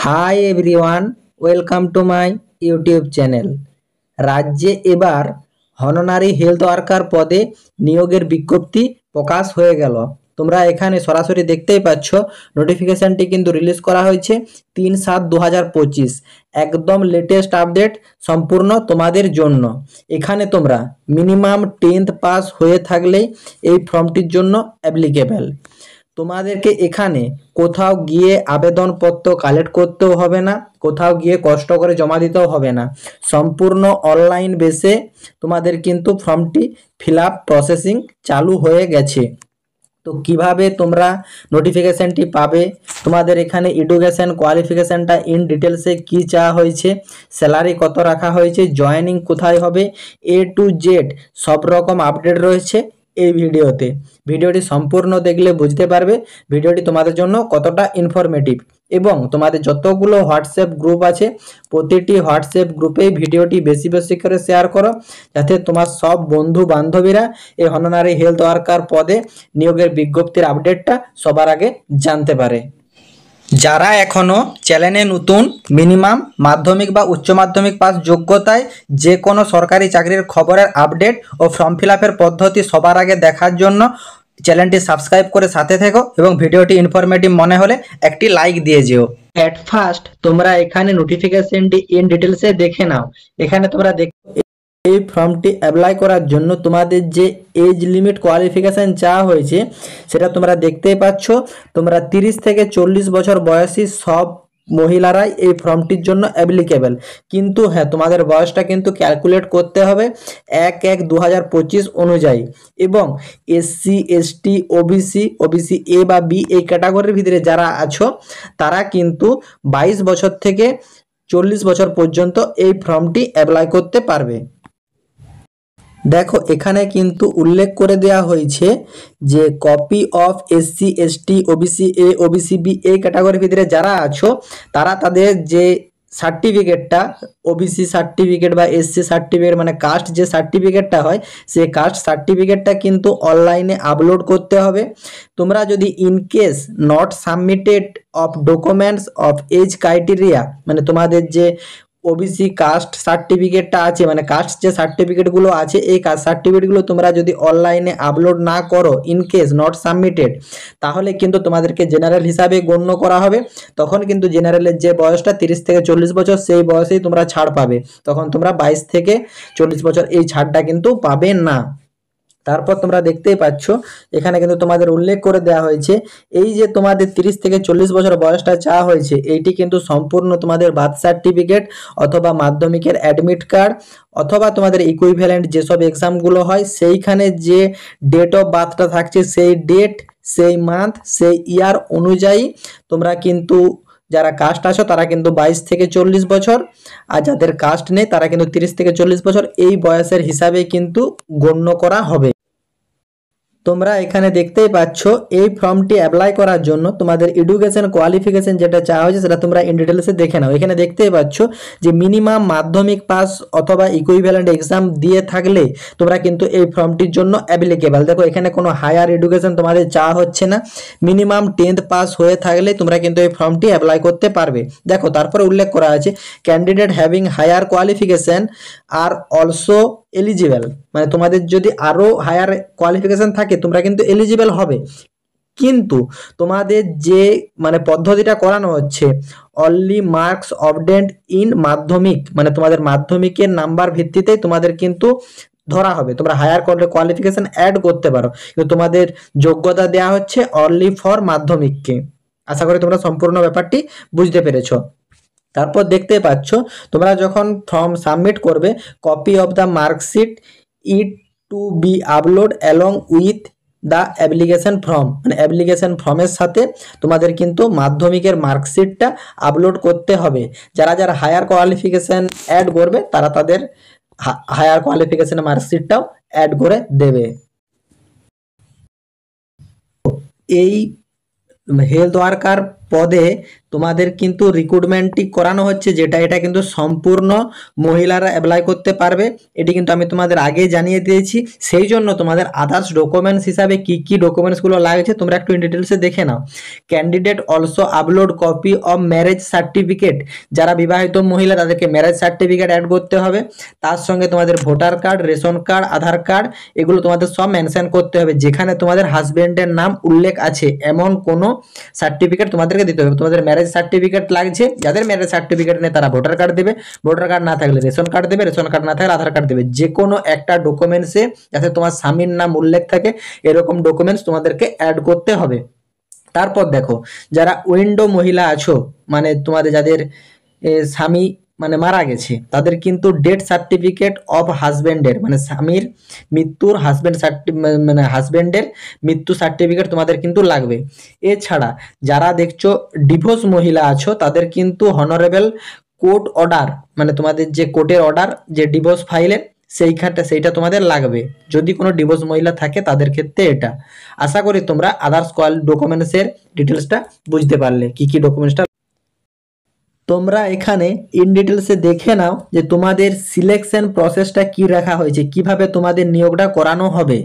Hi everyone, welcome to my YouTube channel. রাজ্যে এবার হননারি health worker পদে নিয়োগের বিজ্ঞপ্তি প্রকাশ হয়ে গেল। তোমরা এখানে সরাসরি দেখতেই পাচ্ছ, নোটিফিকেশানটি কিন্তু রিলিজ করা হয়েছে 3/7/2025। একদম লেটেস্ট আপডেট সম্পূর্ণ তোমাদের জন্য। এখানে তোমরা মিনিমাম 10th পাস হয়ে থাকলেই এই ফর্মটির জন্য অ্যাপ্লিকেবল। তোমাদেরকে এখানে কোথাও গিয়ে আবেদনপত্র কালেক্ট করতেও হবে না, কোথাও গিয়ে কষ্ট করে জমা দিতেও হবে না। সম্পূর্ণ অনলাইন বেসে তোমাদের কিন্তু ফর্মটি ফিল আপ প্রসেসিং চালু হয়ে গেছে। তো কিভাবে তোমরা নোটিফিকেশানটি পাবে, তোমাদের এখানে এডুকেশন কোয়ালিফিকেশানটা ইন ডিটেলসে কি চাওয়া হয়েছে, স্যালারি কত রাখা হয়েছে, জয়েনিং কোথায় হবে, A to Z সব রকম আপডেট রয়েছে এই ভিডিওতে। ভিডিওটি সম্পূর্ণ দেখলে বুঝতে পারবে ভিডিওটি তোমাদের জন্য কতটা ইনফরমেটিভ। এবং তোমাদের যতগুলো হোয়াটসঅ্যাপ গ্রুপ আছে, প্রতিটি হোয়াটসঅ্যাপ গ্রুপেই ভিডিওটি বেশি বেশি করে শেয়ার করো, যাতে তোমার সব বন্ধু বান্ধবীরা এই হননারি হেলথ ওয়ার্কার পদে নিয়োগের বিজ্ঞপ্তির আপডেটটা সবার আগে জানতে পারে। যারা এখনও চ্যানেলে নতুন, মিনিমাম মাধ্যমিক বা উচ্চ মাধ্যমিক পাস যোগ্যতায় যে কোনো সরকারি চাকরির খবরের আপডেট ও ফর্ম ফিল আপের পদ্ধতি সবার আগে দেখার জন্য চ্যানেলটি সাবস্ক্রাইব করে সাথে থেকো এবং ভিডিওটি ইনফরমেটিভ মনে হলে একটি লাইক দিয়ে যেও। অ্যাট ফার্স্ট তোমরা এখানে নোটিফিকেশনটি ইন ডিটেলসে দেখে নাও। এখানে তোমরা এই ফর্মটি অ্যাপ্লাই করার জন্য তোমাদের যে এজ লিমিট কোয়ালিফিকেশান চাওয়া হয়েছে সেটা তোমরা দেখতেই পাচ্ছ। তোমরা 30 থেকে 40 বছর বয়সী সব মহিলারাই এই ফর্মটির জন্য অ্যাপ্লিকেবল। কিন্তু হ্যাঁ, তোমাদের বয়সটা কিন্তু ক্যালকুলেট করতে হবে 1/1/2025 অনুযায়ী। এবং SC ST ওবিসি এ বা বি এই ক্যাটাগরির ভিতরে যারা আছো তারা কিন্তু 22 বছর থেকে 40 বছর পর্যন্ত এই ফর্মটি অ্যাপ্লাই করতে পারবে। দেখো এখানে কিন্তু উল্লেখ করে দেওয়া হয়েছে যে copy of SC ST OBC A OBC B এই ক্যাটাগরির ভিতরে যারা আছো তারা তাদের যে সার্টিফিকেটটা, ওবিসি সার্টিফিকেট বা SC সার্টিফিকেট মানে কাস্ট যে সার্টিফিকেটটা হয়, সেই কাস্ট সার্টিফিকেটটা কিন্তু অনলাইনে আপলোড করতে হবে। তোমরা যদি in case not submitted of documents of age criteria, মানে তোমাদের যে ওবিসি কাস্ট সার্টিফিকেটটা আছে, মানে কাস্ট যে সার্টিফিকেটগুলো আছে এই কাস্ট সার্টিফিকেটগুলো তোমরা যদি অনলাইনে আপলোড না করো, ইনকেস নট সাবমিটেড, তাহলে কিন্তু তোমাদেরকে জেনারেল হিসাবে গণ্য করা হবে। তখন কিন্তু জেনারেলের যে বয়সটা 30 থেকে 40 বছর, সেই বয়সেই তোমরা ছাড় পাবে। তখন তোমরা 22 থেকে 40 বছর এই ছাড়টা কিন্তু পাবে না। তারপর তোমরা দেখতেই পাচ্ছ এখানে কিন্তু তোমাদের উল্লেখ করে দেওয়া হয়েছে এই যে তোমাদের 30 থেকে 40 বছর বয়সটা চাওয়া হয়েছে, এইটি কিন্তু সম্পূর্ণ তোমাদের বার্থ সার্টিফিকেট অথবা মাধ্যমিকের অ্যাডমিট কার্ড অথবা তোমাদের ইকুইভ্যালেন্ট যেসব এক্সামগুলো হয় সেইখানে যে ডেট অফ বার্থটা থাকছে, সেই ডেট, সেই মান্থ, সেই ইয়ার অনুযায়ী তোমরা কিন্তু যারা কাস্ট আছো তারা কিন্তু 22 থেকে 40 বছর, আর যাদের কাস্ট নেই তারা কিন্তু 30 থেকে 40 বছর এই বয়সের হিসাবে কিন্তু গণ্য করা হবে। তোমরা এখানে দেখতেই পাচ্ছ এই ফর্মটি অ্যাপ্লাই করার জন্য তোমাদের এডুকেশন কোয়ালিফিকেশন যেটা চাওয়া হয়েছে সেটা তোমরা ইন ডিটেলসে দেখে নাও। এখানে দেখতেই পাচ্ছ যে মিনিমাম মাধ্যমিক পাস অথবা ইকুইভ্যালেন্ট এক্সাম দিয়ে থাকলে তোমরা কিন্তু এই ফর্মটির জন্য অ্যাপ্লিকেবল। দেখো এখানে কোনো হায়ার এডুকেশন তোমাদের চাওয়া হচ্ছে না, মিনিমাম 10th পাস হয়ে থাকলে তোমরা কিন্তু এই ফর্মটি অ্যাপ্লাই করতে পারবে। দেখো তারপরে উল্লেখ করা আছে ক্যান্ডিডেট হ্যাভিং হায়ার কোয়ালিফিকেশন আর অলসো এলিজিবল, মানে তোমাদের যদি আরো হায়ার কোয়ালিফিকেশন থাকে তোমরা কিন্তু এলিজিবল হবে। কিন্তু তোমাদের যে মানে পদ্ধতিটা করানো হচ্ছে অনলি মার্কস অবটেন্ড ইন মাধ্যমিক, মানে তোমাদের মাধ্যমিকের নাম্বার ভিত্তিতেই তোমাদের কিন্তু ধরা হবে। তোমরা হায়ার কোয়ালিফিকেশন অ্যাড করতে পারো, কিন্তু তোমাদের যোগ্যতা দেওয়া হচ্ছে অনলি ফর মাধ্যমিককে। আশা করি তোমরা সম্পূর্ণ ব্যাপারটি বুঝতে পেরেছো। তারপর দেখতে পাচ্ছ তোমরা যখন ফর্ম সাবমিট করবে, copy of the marksheet it to be upload along with the application form, মানে অ্যাপ্লিকেশন ফর্মের সাথে তোমাদের কিন্তু মাধ্যমিকের মার্কশিটটা আপলোড করতে হবে। যারা যারা হায়ার কোয়ালিফিকেশান অ্যাড করবে তারা তাদের হায়ার কোয়ালিফিকেশানের মার্কশিটটাও অ্যাড করে দেবে। এই হেলথ ওয়ার্কার পদে তোমাদের কিন্তু রিক্রুটমেন্টটি করানো হচ্ছে, যেটা এটা কিন্তু সম্পূর্ণ মহিলারা অ্যাপ্লাই করতে পারবে। এটি কিন্তু আমি তোমাদের আগেই জানিয়ে দিয়েছি। সেই জন্য তোমাদের আদার্স ডকুমেন্টস হিসাবে কি কি ডকুমেন্টসগুলো লাগছে তোমরা একটু ইন ডিটেলসে দেখে নাও। Candidate also upload copy of marriage certificate, যারা বিবাহিত মহিলা তাদেরকে ম্যারেজ সার্টিফিকেট অ্যাড করতে হবে। তার সঙ্গে তোমাদের ভোটার কার্ড, রেশন কার্ড, আধার কার্ড, এগুলো তোমাদের সব মেনশন করতে হবে। যেখানে তোমাদের হাজবেন্ডের নাম উল্লেখ আছে এমন কোনো সার্টিফিকেট তোমাদেরকে দিতে হবে। তোমাদের ম্যারেজ সার্টিফিকেট লাগছে, যাদের ম্যারেজ সার্টিফিকেট নেই তারা ভোটার কার্ড দেবে, ভোটার কার্ড না থাকলে রেশন কার্ড দেবে, রেশন কার্ড না থাকলে আধার কার্ড দেবে। যে কোনো একটা ডকুমেন্টসে যাতে তোমার স্বামীর নাম উল্লেখ থাকে এরকম ডকুমেন্টস তোমাদেরকে অ্যাড করতে হবে। তারপর দেখো, যারা উইন্ডো মহিলা আছো, মানে তোমাদের যাদের স্বামী মানে মারা গেছে, তাদের কিন্তু ডেথ সার্টিফিকেট অফ হাজবেন্ডের মানে স্বামীর মৃত্যুর মানে হাজবেন্ডের মৃত্যু সার্টিফিকেট তোমাদের কিন্তু লাগবে। এছাড়া যারা দেখছো ডিভোর্স মহিলা আছো, তাদের কিন্তু হনারেবল কোর্ট অর্ডার, মানে তোমাদের যে কোর্টের অর্ডার যে ডিভোর্স ফাইলের সেইটা তোমাদের লাগবে। যদি কোনো ডিভোর্স মহিলা থাকে তাদের ক্ষেত্রে এটা। আশা করি তোমরা আদার্স কল ডকুমেন্টসের ডিটেলসটা বুঝতে পারলে কি কি ডকুমেন্টসটা। তোমরা এখানে ইন ডিটেলসে দেখে নাও যে তোমাদের সিলেকশন প্রসেসটা কি রাখা হয়েছে, কিভাবে তোমাদের নিয়োগটা করানো হবে।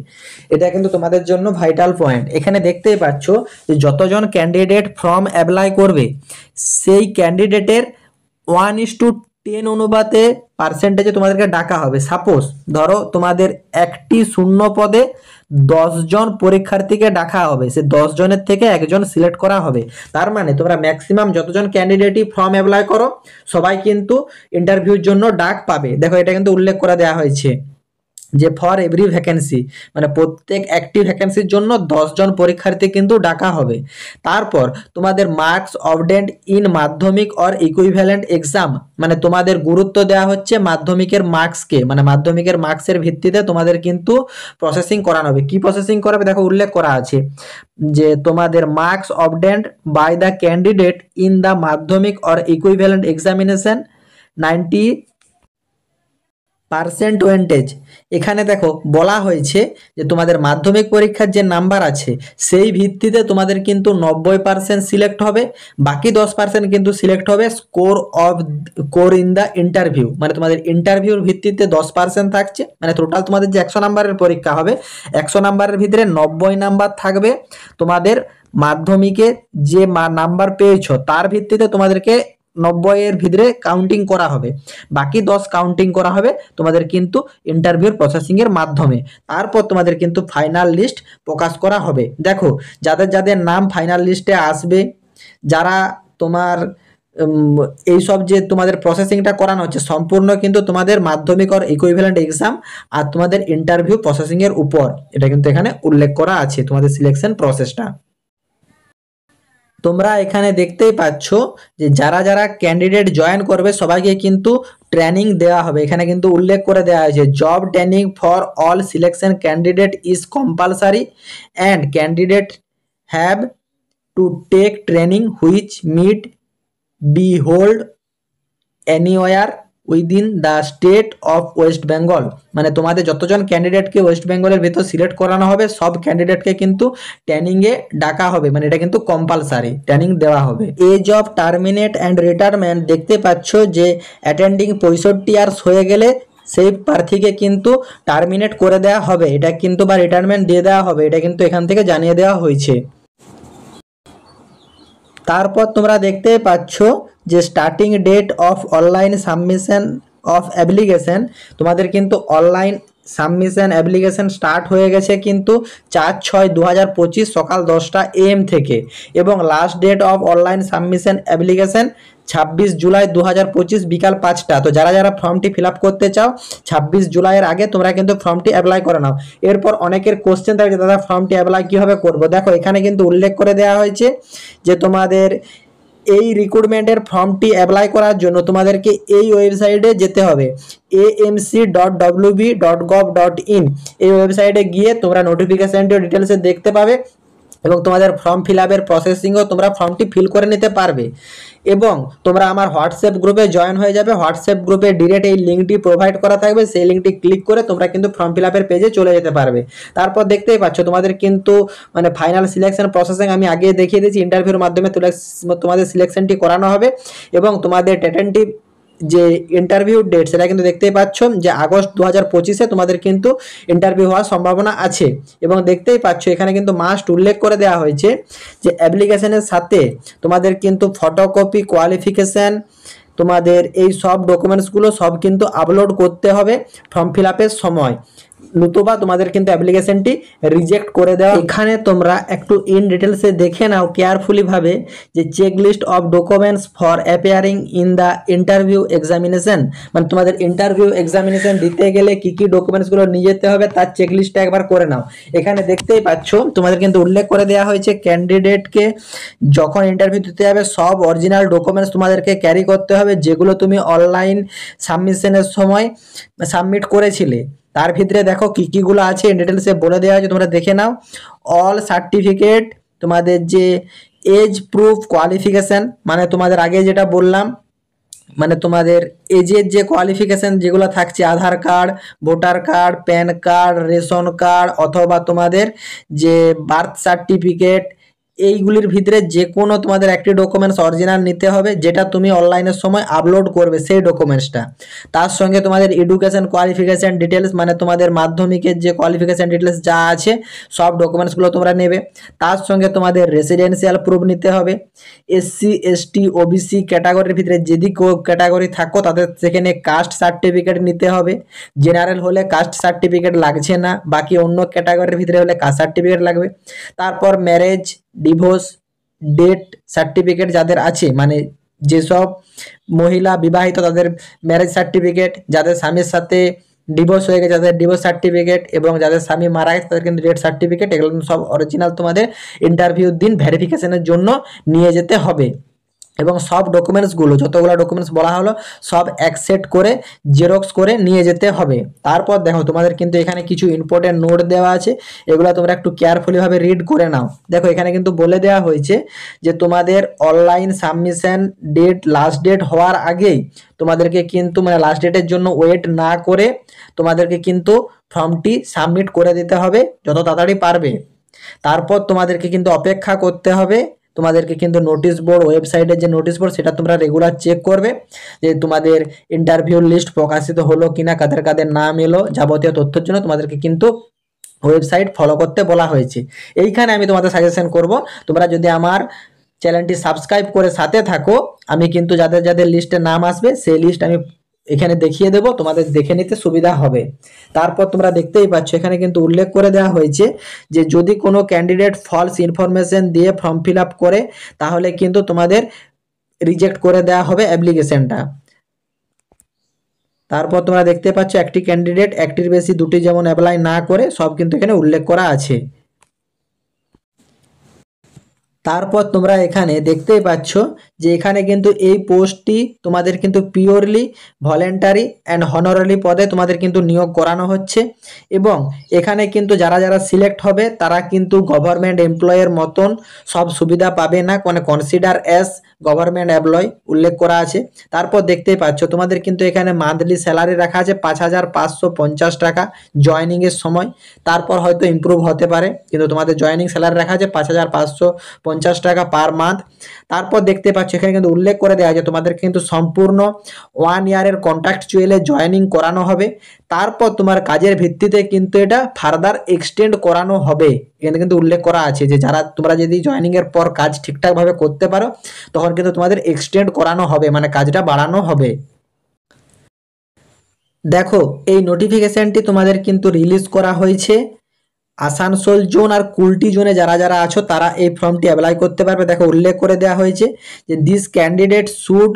এটা কিন্তু তোমাদের জন্য ভাইটাল পয়েন্ট। এখানে দেখতেই পাচ্ছ যে যতজন ক্যান্ডিডেট ফর্ম অ্যাপ্লাই করবে সেই ক্যান্ডিডেটের 1:10 অনুপাতে পার্সেন্টেজে তোমাদেরকে ডাকা হবে। সাপোজ ধরো তোমাদের একটি শূন্য পদে 10 জন পরীক্ষার্থীকে ডাকা হবে, সে 10 জনের থেকে একজন সিলেক্ট করা হবে। তার মানে তোমরা ম্যাক্সিমাম যতজন ক্যান্ডিডেটই ফর্ম অ্যাপ্লাই করো সবাই কিন্তু ইন্টারভিউর জন্য ডাক পাবে। দেখো এটা কিন্তু উল্লেখ করে দেওয়া হয়েছে যে ফর এভরি ভ্যাকেন্সি, মানে প্রত্যেক একটি ভ্যাকেন্সির জন্য 10 জন পরীক্ষার্থী কিন্তু ডাকা হবে। তারপর তোমাদের মার্কস অবটেন্ড ইন মাধ্যমিক অর ইকুইভ্যালেন্ট এক্সাম, মানে তোমাদের গুরুত্ব দেওয়া হচ্ছে মাধ্যমিকের মার্কসকে, মানে মাধ্যমিকের মার্কসের ভিত্তিতে তোমাদের কিন্তু প্রসেসিং করানো হবে। কি প্রসেসিং করাবে দেখো উল্লেখ করা আছে যে তোমাদের marks obtained by the candidate in the Madhyamik or equivalent examination 90% weightage. এখানে দেখো বলা হয়েছে যে তোমাদের মাধ্যমিক পরীক্ষার যে নাম্বার আছে সেই ভিত্তিতে তোমাদের কিন্তু 90% সিলেক্ট হবে, বাকি 10% কিন্তু সিলেক্ট হবে স্কোর ইন দ্য ইন্টারভিউ, মানে তোমাদের ইন্টারভিউর ভিত্তিতে 10% থাকছে। মানে টোটাল তোমাদের যে 100 নাম্বারের পরীক্ষা হবে 100 নাম্বারের ভিতরে 90 নাম্বার থাকবে তোমাদের মাধ্যমিকে যে নাম্বার পেয়েছো তার ভিত্তিতে তোমাদেরকে 90 এর ভিতরে কাউন্টিং করা হবে, বাকি 10 কাউন্টিং করা হবে তোমাদের কিন্তু ইন্টারভিউর প্রসেসিং এর মাধ্যমে। তারপর তোমাদের কিন্তু ফাইনাল লিস্ট প্রকাশ করা হবে। দেখো যাদের যাদের নাম ফাইনাল লিস্টে আসবে, যারা তোমার এইসব যে তোমাদের প্রসেসিংটা করানো হচ্ছে সম্পূর্ণ কিন্তু তোমাদের মাধ্যমিক আর ইকুইভ্যালেন্ট এক্সাম আর তোমাদের ইন্টারভিউ প্রসেসিং এর উপর, এটা কিন্তু এখানে উল্লেখ করা আছে তোমাদের সিলেকশন প্রসেসটা। তোমরা এখানে দেখতেই পাচ্ছ যে যারা যারা ক্যান্ডিডেট জয়েন করবে সবাইকে কিন্তু ট্রেনিং দেওয়া হবে। এখানে কিন্তু উল্লেখ করে দেওয়া হয়েছে job training for all selection candidate is compulsory and candidate have to take training which might be hold anywhere within the state of West Bengal, মানে তোমাদের যতজন ক্যান্ডিডেটকে ওয়েস্ট বেঙ্গলের ভেতর সিলেক্ট করানো হবে সব ক্যান্ডিডেটকে কিন্তু ট্রেনিংয়ে ডাকা হবে, মানে এটা কিন্তু কম্পালসারি ট্রেনিং দেওয়া হবে। Age of terminate and retirement দেখতে পাচ্ছ যে অ্যাটেন্ডিং 65 ইয়ার্স হয়ে গেলে সেই প্রার্থীকে কিন্তু টার্মিনেট করে দেওয়া হবে, এটা কিন্তু বা রিটায়ারমেন্ট দিয়ে দেওয়া হবে, এটা কিন্তু এখান থেকে জানিয়ে দেওয়া হয়েছে। তারপর তোমরা দেখতে পাচ্ছ যে starting date of online submission of application, তোমাদের কিন্তু অনলাইন সাবমিশন অ্যাপ্লিকেশন স্টার্ট হয়ে গেছে কিন্তু 4/6/2025 সকাল 10টা AM থেকে, এবং last date of online submission application 26 July 2025 বিকাল 5টা। তো যারা যারা ফর্মটি ফিল আপ করতে চাও 26 জুলাইয়ের আগে তোমরা কিন্তু ফর্মটি অ্যাপ্লাই করে নাও। এরপর অনেকের কোশ্চেন থাকে দাদা ফর্মটি অ্যাপ্লাই কীভাবে করবো, দেখো এখানে কিন্তু উল্লেখ করে দেওয়া হয়েছে যে তোমাদের এই রিক্রুটমেন্টের ফর্মটি অ্যাপ্লাই করার জন্য তোমাদেরকে এই ওয়েবসাইটে যেতে হবে amc.wb.gov.in। এই ওয়েবসাইটে গিয়ে তোমরা নোটিফিকেশনটি ডিটেলসে দেখতে পাবে এবং তোমাদের ফর্ম ফিল আপের প্রসেসিংও তোমরা ফর্মটি ফিল করে নিতে পারবে। এবং তোমরা আমার হোয়াটসঅ্যাপ গ্রুপে জয়েন হয়ে যাবে। হোয়াটসঅ্যাপ গ্রুপে ডিরেক্ট এই লিঙ্কটি প্রোভাইড করা থাকবে, সেই লিঙ্কটি ক্লিক করে তোমরা কিন্তু ফর্ম ফিল আপের পেজে চলে যেতে পারবে। তারপর দেখতেই পাচ্ছ তোমাদের কিন্তু মানে ফাইনাল সিলেকশন প্রসেসিং আমি আগে দেখিয়ে দিয়েছি, ইন্টারভিউর মাধ্যমে তোমাদের সিলেকশনটি করানো হবে। এবং তোমাদের টেটেন্টিভ যে ইন্টারভিউ ডেট সেটা কিন্তু দেখতেই পাচ্ছ যে আগস্ট 2025-এ তোমাদের কিন্তু ইন্টারভিউ হওয়ার সম্ভাবনা আছে। এবং দেখতেই পাচ্ছ এখানে কিন্তু মাস্ট উল্লেখ করে দেওয়া হয়েছে যে অ্যাপ্লিকেশনের সাথে তোমাদের কিন্তু ফটোকপি, কোয়ালিফিকেশান, তোমাদের এই সব ডকুমেন্টসগুলো সব কিন্তু আপলোড করতে হবে ফর্ম ফিল আপের সময়, নতুবা তোমাদের কিন্তু অ্যাপ্লিকেশনটি রিজেক্ট করে দেওয়া। এখানে তোমরা একটু ইন ডিটেলসে দেখে নাও কেয়ারফুলি ভাবে যে check list of documents for appearing in the interview examination, মানে তোমাদের ইন্টারভিউ এক্সামিনেশন দিতে গেলে কি কি ডকুমেন্টসগুলো নিয়ে যেতে হবে তার চেক লিস্টটা একবার করে নাও। এখানে দেখতেই পাচ্ছ তোমাদের কিন্তু উল্লেখ করে দেওয়া হয়েছে ক্যান্ডিডেটকে যখন ইন্টারভিউ দিতে যাবে সব অরিজিনাল ডকুমেন্টস তোমাদেরকে ক্যারি করতে হবে, যেগুলো তুমি অনলাইন সাবমিশনের সময় সাবমিট করেছিলে। তার ভিতরে দেখো কি কিগুলো আছে ইন ডিটেলসে বলে দেওয়া হয়েছে, তোমরা দেখে নাও। অল সার্টিফিকেট, তোমাদের যে এজ প্রুফ কোয়ালিফিকেশান, মানে তোমাদের আগে যেটা বললাম মানে তোমাদের এজের যে কোয়ালিফিকেশান যেগুলো থাকছে, Aadhaar card, voter card, PAN card, ration card অথবা তোমাদের যে বার্থ সার্টিফিকেট, এইগুলির ভিতরে যে কোনো তোমাদের একটি ডকুমেন্টস অরিজিনাল নিতে হবে যেটা তুমি অনলাইনের সময় আপলোড করবে সেই ডকুমেন্টসটা। তার সঙ্গে তোমাদের এডুকেশন কোয়ালিফিকেশান ডিটেলস, মানে তোমাদের মাধ্যমিকের যে কোয়ালিফিকেশান ডিটেলস যা আছে সব ডকুমেন্টসগুলো তোমরা নেবে। তার সঙ্গে তোমাদের রেসিডেন্সিয়াল প্রুফ নিতে হবে। এসসি এসটি ওবিসি ক্যাটাগরির ভিতরে যদি ক্যাটাগরি থাকো তাদের সেখানে কাস্ট সার্টিফিকেট নিতে হবে। জেনারেল হলে কাস্ট সার্টিফিকেট লাগছে না, বাকি অন্য ক্যাটাগরির ভিতরে হলে কাস্ট সার্টিফিকেট লাগবে। তারপর ম্যারেজ, ডিভোর্স ডেট সার্টিফিকেট যাদের আছে, মানে যেসব মহিলা বিবাহিত তাদের ম্যারেজ সার্টিফিকেট, যাদের স্বামীর সাথে ডিভোর্স হয়ে গেছে তাদের ডিভোর্স সার্টিফিকেট, এবং যাদের স্বামী মারা গেছে তাদের কিন্তু ডেথ সার্টিফিকেট, এগুলো সব অরিজিনাল তোমাদের ইন্টারভিউর দিন ভেরিফিকেশনের জন্য নিয়ে যেতে হবে। এবং সব ডকুমেন্টসগুলো যতগুলো ডকুমেন্টস বলা হলো সব অ্যাকসেপ্ট করে জেরক্স করে নিয়ে যেতে হবে। তারপর দেখো তোমাদের কিন্তু এখানে কিছু ইম্পর্টেন্ট নোট দেওয়া আছে, এগুলো তোমরা একটু কেয়ারফুলিভাবে রিড করে নাও। দেখো এখানে কিন্তু বলে দেওয়া হয়েছে যে তোমাদের online submission date last date হওয়ার আগেই তোমাদেরকে কিন্তু মানে লাস্ট ডেটের জন্য ওয়েট না করে তোমাদেরকে কিন্তু ফর্মটি সাবমিট করে দিতে হবে যত তাড়াতাড়ি পারবে। তারপর তোমাদেরকে কিন্তু অপেক্ষা করতে হবে, তোমাদেরকে কিন্তু নোটিশ বোর্ড ওয়েবসাইটের যে নোটিশ বোর্ড সেটা তোমরা রেগুলার চেক করবে যে তোমাদের ইন্টারভিউ লিস্ট প্রকাশিত হলো কিনা, কাদের কাদের নাম এলো, যাবতীয় তথ্যের জন্য তোমাদেরকে কিন্তু ওয়েবসাইট ফলো করতে বলা হয়েছে। এইখানে আমি তোমাদের সাজেশন করব তোমরা যদি আমার চ্যানেলটি সাবস্ক্রাইব করে সাথে থাকো, আমি কিন্তু যাদের যাদের লিস্টে নাম আসবে সেই লিস্ট আমি এখানে দেখিয়ে দেব, তোমাদের দেখে নিতে সুবিধা হবে। তারপর তোমরা দেখতেই পাচ্ছ এখানে কিন্তু উল্লেখ করে দেওয়া হয়েছে যে যদি কোনো ক্যান্ডিডেট ফলস ইনফরমেশন দিয়ে ফর্ম ফিল আপ করে তাহলে কিন্তু তোমাদের রিজেক্ট করে দেওয়া হবে অ্যাপ্লিকেশনটা। তারপর তোমরা দেখতে পাচ্ছ একটি ক্যান্ডিডেট একটির বেশি দুটি যেমন অ্যাপ্লাই না করে, সব কিন্তু এখানে উল্লেখ করা আছে। তারপর তোমরা এখানে দেখতেই পাচ্ছ যে এখানে কিন্তু এই পোস্টটি তোমাদের কিন্তু পিওরলি ভলেন্টারি অ্যান্ড হনারারি পদে তোমাদের কিন্তু নিয়োগ করানো হচ্ছে। এবং এখানে কিন্তু যারা যারা সিলেক্ট হবে তারা কিন্তু গভর্নমেন্ট এমপ্লয়ের মতন সব সুবিধা পাবে না, মানে কনসিডার অ্যাজ গভর্নমেন্ট এমপ্লয় উল্লেখ করা আছে। তারপর দেখতেই পাচ্ছ তোমাদের কিন্তু এখানে মান্থলি স্যালারি রাখা আছে 5,550 টাকা জয়নিংয়ের সময়, তারপর হয়তো ইমপ্রুভ হতে পারে, কিন্তু তোমাদের জয়নিং স্যালারি রাখা আছে 5,550 টাকা পার মান্থ। তারপর দেখতে পাচ্ছ এখানে কিন্তু উল্লেখ করে দেওয়া আছে তোমাদের কিন্তু সম্পূর্ণ 1 ইয়ারের কন্ট্রাকচুয়ালে জয়নিং করানো হবে। তারপর তোমার কাজের ভিত্তিতে কিন্তু এটা ফার্দার এক্সটেন্ড করানো হবে। এখানে কিন্তু উল্লেখ করা আছে যে যারা তোমরা যদি জয়নিং এর পর কাজ ঠিকঠাকভাবে করতে পারো তখন কিন্তু তোমাদের এক্সটেন্ড করানো হবে, মানে কাজটা বাড়ানো হবে। দেখো এই নোটিফিকেশনটি তোমাদের কিন্তু রিলিজ করা হয়েছে আসানসোল জোন আর কুলটি জোনে যারা যারা আছো তারা এই ফর্মটি অ্যাপ্লাই করতে পারবে। দেখো উল্লেখ করে দেওয়া হয়েছে যে this candidate should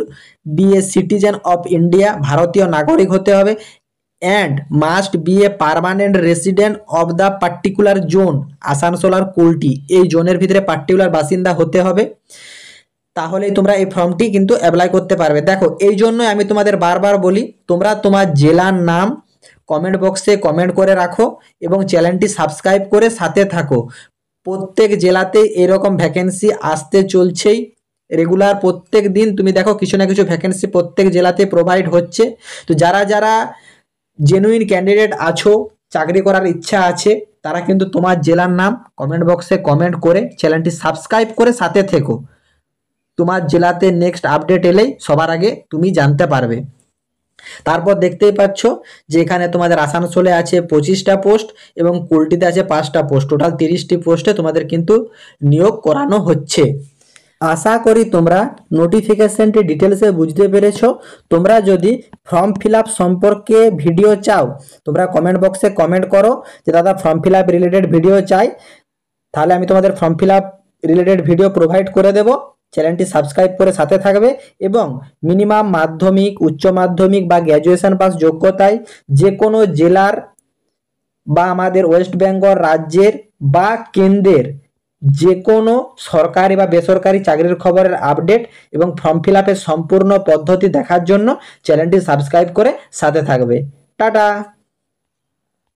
be a citizen of India, ভারতীয় নাগরিক হতে হবে, and must be a permanent resident of the particular zone, Asansol আর কুলটি এই জোনের ভিতরে পার্টিকুলার বাসিন্দা হতে হবে, তাহলেই তোমরা এই ফর্মটি কিন্তু অ্যাপ্লাই করতে পারবে। দেখো এই জন্যই আমি তোমাদের বারবার বলি তোমরা তোমার জেলার নাম কমেন্ট বক্সে কমেন্ট করে রাখো এবং চ্যানেলটি সাবস্ক্রাইব করে সাথে থাকো। প্রত্যেক জেলাতে এরকম ভ্যাকেন্সি আসতে চলছেই রেগুলার। প্রত্যেক দিন তুমি দেখো কিছু না কিছু ভ্যাকেন্সি প্রত্যেক জেলাতে প্রোভাইড হচ্ছে। তো যারা যারা জেনুইন ক্যান্ডিডেট আছো, চাকরি করার ইচ্ছা আছে, তারা কিন্তু তোমার জেলার নাম কমেন্ট বক্সে কমেন্ট করে চ্যানেলটি সাবস্ক্রাইব করে সাথে থেকো। তোমার জেলাতে নেক্সট আপডেট এলেই সবার আগে তুমি জানতে পারবে। তারপর দেখতেই পাচ্ছ যে এখানে তোমাদের আসানসোলে আছে 25টা পোস্ট এবং কুলটিতে আছে 5টা পোস্ট, টোটাল 30টি পোস্টে তোমাদের কিন্তু নিয়োগ করানো হচ্ছে। আশা করি তোমরা নোটিফিকেশনটি ডিটেলসে বুঝতে পেরেছো। তোমরা যদি ফর্ম ফিল আপ সম্পর্কে ভিডিও চাও, তোমরা কমেন্ট বক্সে কমেন্ট করো যে দাদা form fill up related video চাই, তাহলে আমি তোমাদের form fill up related video provide করে দেবো। চ্যানেলটি সাবস্ক্রাইব করে সাথে থাকবে এবং মিনিমাম মাধ্যমিক, উচ্চ মাধ্যমিক বা গ্র্যাজুয়েশন পাস যোগ্যতায় যে কোনো জেলার বা আমাদের ওয়েস্ট বেঙ্গল রাজ্যের বা কেন্দ্রের যে কোনো সরকারি বা বেসরকারি চাকরির খবরের আপডেট এবং ফর্ম ফিল আপের সম্পূর্ণ পদ্ধতি দেখার জন্য চ্যানেলটি সাবস্ক্রাইব করে সাথে থাকবে। টাটা।